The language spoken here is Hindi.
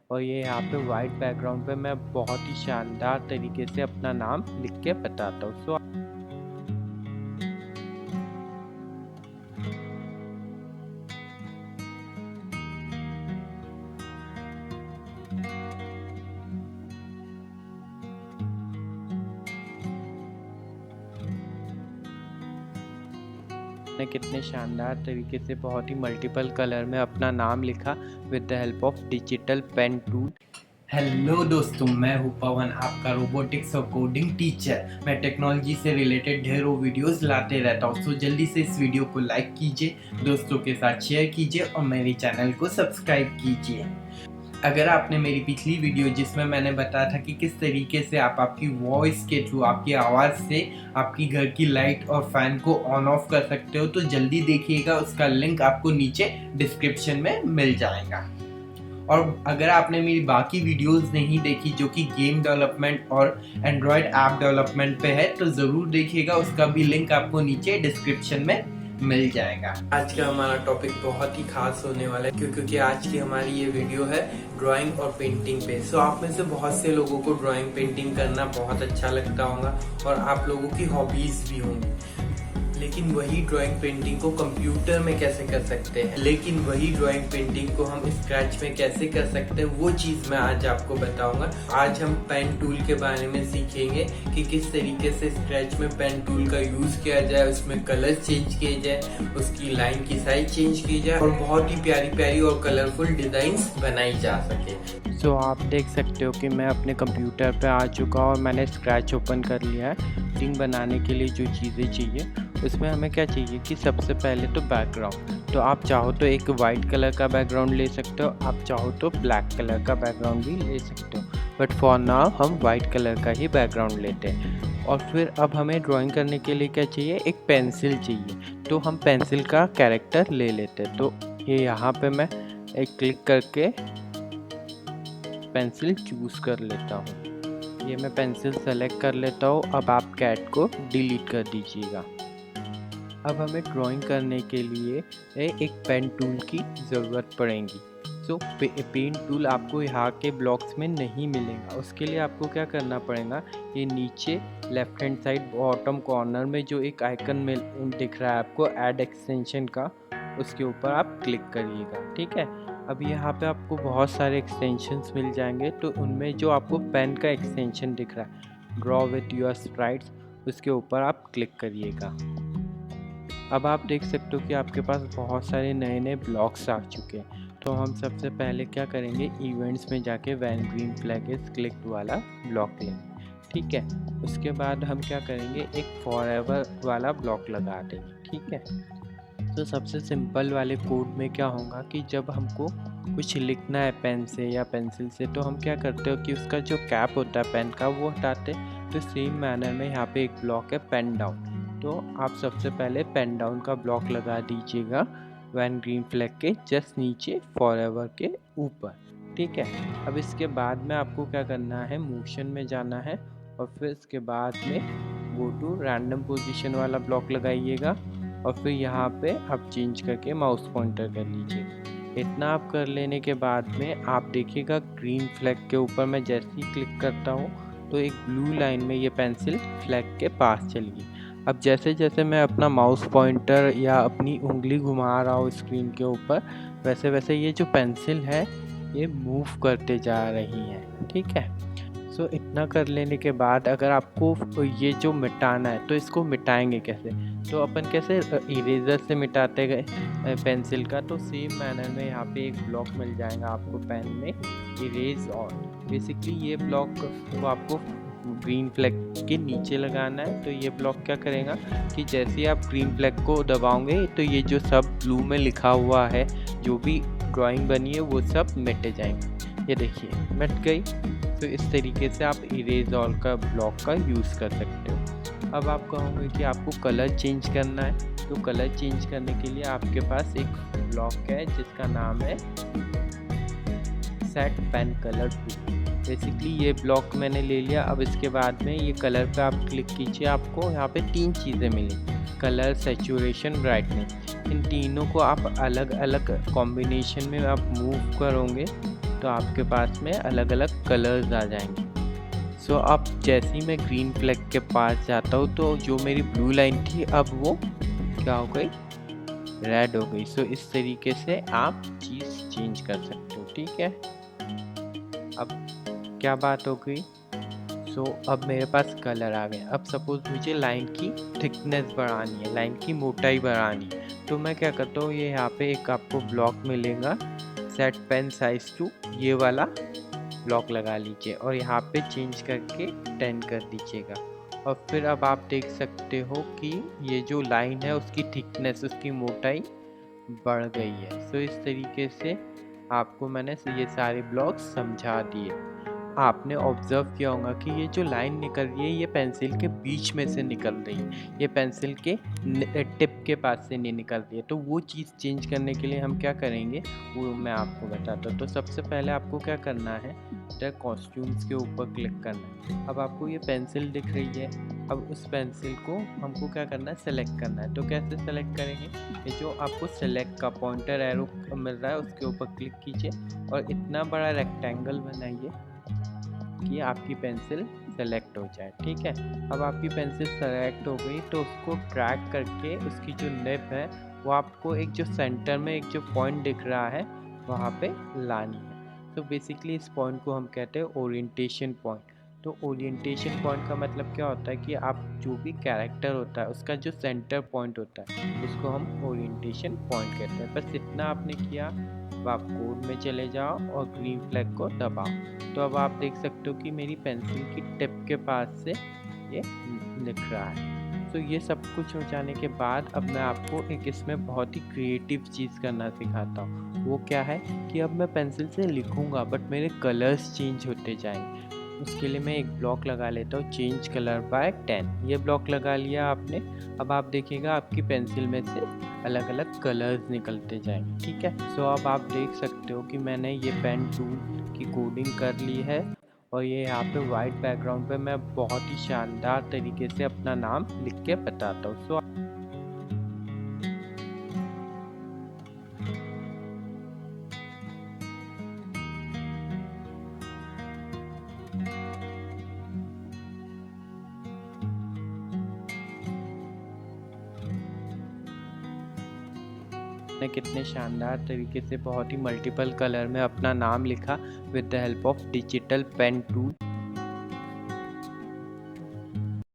और ये यहाँ पे वाइट बैकग्राउंड पे मैं बहुत ही शानदार तरीके से अपना नाम लिख के बताता हूँ। सो मैंने कितने शानदार तरीके से बहुत ही मल्टीपल कलर में अपना नाम लिखा with the help of digital pen tool. Hello दोस्तों, मैं हूं पवन, आपका रोबोटिक्स और कोडिंग टीचर। मैं टेक्नोलॉजी से रिलेटेड ढेरों वीडियोस लाते रहता हूं। तो जल्दी से इस वीडियो को लाइक कीजिए, दोस्तों के साथ शेयर कीजिए और मेरे चैनल को सब्सक्राइब कीजिए। अगर आपने मेरी पिछली वीडियो जिसमें मैंने बताया था कि किस तरीके से आप आपकी वॉइस के थ्रू, आपकी आवाज़ से आपकी घर की लाइट और फैन को ऑन ऑफ कर सकते हो, तो जल्दी देखिएगा, उसका लिंक आपको नीचे डिस्क्रिप्शन में मिल जाएगा। और अगर आपने मेरी बाकी वीडियोस नहीं देखी जो कि गेम डेवलपमेंट और एंड्रॉयड ऐप डेवलपमेंट पे है, तो ज़रूर देखिएगा, उसका भी लिंक आपको नीचे डिस्क्रिप्शन में मिल जाएगा। आज का हमारा टॉपिक बहुत ही खास होने वाला है क्योंकि आज की हमारी ये वीडियो है ड्राइंग और पेंटिंग पे। सो आप में से बहुत से लोगों को ड्राइंग पेंटिंग करना बहुत अच्छा लगता होगा और आप लोगों की हॉबीज भी होंगी, लेकिन वही ड्राइंग पेंटिंग को कंप्यूटर में कैसे कर सकते हैं, लेकिन वही ड्राइंग पेंटिंग को हम स्क्रैच में कैसे कर सकते हैं, वो चीज़ मैं आज आपको बताऊंगा। आज हम पेन टूल के बारे में सीखेंगे कि किस तरीके से स्क्रैच में पेन टूल का यूज़ किया जाए, उसमें कलर चेंज किए जाए, उसकी लाइन की साइज चेंज की जाए और बहुत ही प्यारी प्यारी और कलरफुल डिज़ाइंस बनाई जा सके। सो आप देख सकते हो कि मैं अपने कंप्यूटर पे आ चुका हूँ और मैंने स्क्रैच ओपन कर लिया है। पेंटिंग बनाने के लिए जो चीज़ें चाहिए उसमें हमें क्या चाहिए कि सबसे पहले तो बैकग्राउंड। तो आप चाहो तो एक वाइट कलर का बैकग्राउंड ले सकते हो, आप चाहो तो ब्लैक कलर का बैकग्राउंड भी ले सकते हो, बट फॉर नाउ हम वाइट कलर का ही बैकग्राउंड लेते हैं। और फिर अब हमें ड्राइंग करने के लिए क्या चाहिए, एक पेंसिल चाहिए। तो हम पेंसिल का कैरेक्टर ले लेते हैं। तो ये यहाँ पे मैं एक क्लिक करके पेंसिल चूज़ कर लेता हूँ। ये मैं पेंसिल सेलेक्ट कर लेता हूँ। अब आप कैट को डिलीट कर दीजिएगा। अब हमें ड्राइंग करने के लिए एक पेन टूल की ज़रूरत पड़ेगी। सो पेन टूल आपको यहाँ के ब्लॉक्स में नहीं मिलेगा। उसके लिए आपको क्या करना पड़ेगा, ये नीचे left hand side bottom corner में जो एक आइकन में दिख रहा है आपको ऐड एक्सटेंशन का, उसके ऊपर आप क्लिक करिएगा। ठीक है। अब यहाँ पे आपको बहुत सारे एक्सटेंशंस मिल जाएंगे। तो उनमें जो आपको पेन का एक्सटेंशन दिख रहा है ड्रॉ विथ योर स्प्राइट्स, उसके ऊपर आप क्लिक करिएगा। अब आप देख सकते हो कि आपके पास बहुत सारे नए नए ब्लॉक्स आ चुके हैं। तो हम सबसे पहले क्या करेंगे, इवेंट्स में जाके when green flag is clicked वाला ब्लॉक लेंगे। ठीक है। उसके बाद हम क्या करेंगे, एक फॉरएवर वाला ब्लॉक लगा देंगे। ठीक है। तो सबसे सिंपल वाले कोड में क्या होगा कि जब हमको कुछ लिखना है पेन से या पेंसिल से, तो हम क्या करते हो कि उसका जो कैप होता है पेन का वो हटाते। तो सेम मैनर में यहाँ पे एक ब्लॉक है पेन डाउन। तो आप सबसे पहले पेन डाउन का ब्लॉक लगा दीजिएगा व्हेन ग्रीन फ्लैग के जस्ट नीचे फॉरएवर के ऊपर। ठीक है। अब इसके बाद में आपको क्या करना है, मोशन में जाना है और फिर इसके बाद में गो टू रैंडम पोजीशन वाला ब्लॉक लगाइएगा और फिर यहाँ पे आप चेंज करके माउस पॉइंटर कर लीजिए। इतना आप कर लेने के बाद में आप देखिएगा ग्रीन फ्लैग के ऊपर मैं जैसे ही क्लिक करता हूँ तो एक ब्लू लाइन में ये पेंसिल फ्लैग के पास चली गई। अब जैसे जैसे मैं अपना माउस पॉइंटर या अपनी उंगली घुमा रहा हूँ स्क्रीन के ऊपर, वैसे वैसे ये जो पेंसिल है ये मूव करते जा रही है। ठीक है। सो इतना कर लेने के बाद अगर आपको ये जो मिटाना है तो इसको मिटाएंगे कैसे, तो अपन कैसे इरेजर से मिटाते गए पेंसिल का, तो सेम मैनर में यहाँ पे एक ब्लॉक मिल जाएगा आपको पेन में, इरेज ऑल। बेसिकली ये ब्लॉक को आपको ग्रीन फ्लैग के नीचे लगाना है। तो ये ब्लॉक क्या करेगा कि जैसे ही आप ग्रीन फ्लैग को दबाओगे तो ये जो सब ब्लू में लिखा हुआ है, जो भी ड्राइंग बनी है वो सब मिट जाएंगे। ये देखिए मिट गई। तो इस तरीके से आप इरेज ऑल का ब्लॉक का यूज़ कर सकते हो। अब आप कहोगे कि आपको कलर चेंज करना है, तो कलर चेंज करने के लिए आपके पास एक ब्लॉक है जिसका नाम है set pen colour to. Basically ये ब्लॉक मैंने ले लिया। अब इसके बाद में ये कलर पे आप क्लिक कीजिए, आपको यहाँ पे 3 चीज़ें मिली, कलर, सैचुरेशन, ब्राइटनेस। इन तीनों को आप अलग अलग कॉम्बिनेशन में आप मूव करोगे तो आपके पास में अलग अलग कलर्स आ जाएंगे। सो अब जैसे ही मैं ग्रीन फ्लैग के पास जाता हूँ तो जो मेरी ब्लू लाइन थी अब वो क्या हो गई, रेड हो गई। सो इस तरीके से आप चीज़ चेंज कर सकते हो, ठीक है। अब क्या बात हो गई, सो अब मेरे पास कलर आ गए। अब सपोज मुझे लाइन की थिकनेस बढ़ानी है, लाइन की मोटाई बढ़ानी है, तो मैं क्या करता हूँ, ये यहाँ पे एक आपको ब्लॉक मिलेगा, सेट पेन साइज टू, ये वाला ब्लॉक लगा लीजिए और यहाँ पे चेंज करके 10 कर दीजिएगा। और फिर अब आप देख सकते हो कि ये जो लाइन है उसकी थिकनेस, उसकी मोटाई बढ़ गई है। सो इस तरीके से आपको मैंने ये सारे ब्लॉक्स समझा दिए। आपने ऑब्जर्व किया होगा कि ये जो लाइन निकल रही है ये पेंसिल के बीच में से निकल रही है, ये पेंसिल के टिप के पास से नहीं निकल रही है। तो वो चीज़ चेंज करने के लिए हम क्या करेंगे वो मैं आपको बताता हूँ। तो सबसे पहले आपको क्या करना है, द कॉस्ट्यूम्स के ऊपर क्लिक करना है। अब आपको ये पेंसिल दिख रही है, अब उस पेंसिल को हमको क्या करना है, सेलेक्ट करना है। तो कैसे सेलेक्ट करेंगे, ये जो आपको सेलेक्ट का पॉइंटर एरो मिल रहा है उसके ऊपर क्लिक कीजिए और इतना बड़ा रेक्टेंगल बनाइए कि आपकी पेंसिल सेलेक्ट हो जाए, ठीक है। अब आपकी पेंसिल सेलेक्ट हो गई तो उसको ड्रैग करके उसकी जो निब है वो आपको एक जो सेंटर में एक जो पॉइंट दिख रहा है वहाँ पे लानी है। तो बेसिकली इस पॉइंट को हम कहते हैं ओरिएंटेशन पॉइंट। तो ओरिएंटेशन पॉइंट का मतलब क्या होता है कि आप जो भी कैरेक्टर होता है उसका जो सेंटर पॉइंट होता है उसको हम ओरिएंटेशन पॉइंट कहते हैं। बस इतना आपने किया, अब आप कोड में चले जाओ और ग्रीन फ्लैग को दबाओ। तो अब आप देख सकते हो कि मेरी पेंसिल की टिप के पास से ये लिख रहा है। तो ये सब कुछ हो जाने के बाद अब मैं आपको एक इसमें बहुत ही क्रिएटिव चीज़ करना सिखाता हूँ। वो क्या है कि अब मैं पेंसिल से लिखूँगा बट मेरे कलर्स चेंज होते जाएंगे। उसके लिए मैं एक ब्लॉक लगा लेता हूँ, चेंज कलर बाय 10। ये ब्लॉक लगा लिया आपने। अब आप देखिएगा आपकी पेंसिल में से अलग अलग कलर्स निकलते जाएंगे, ठीक है। सो अब आप देख सकते हो कि मैंने ये पेन टूल की कोडिंग कर ली है और ये यहाँ पे वाइट बैकग्राउंड पे मैं बहुत ही शानदार तरीके से अपना नाम लिख के बताता हूँ। सो ने कितने शानदार तरीके से बहुत ही मल्टीपल कलर में अपना नाम लिखा with the help of digital pen tool.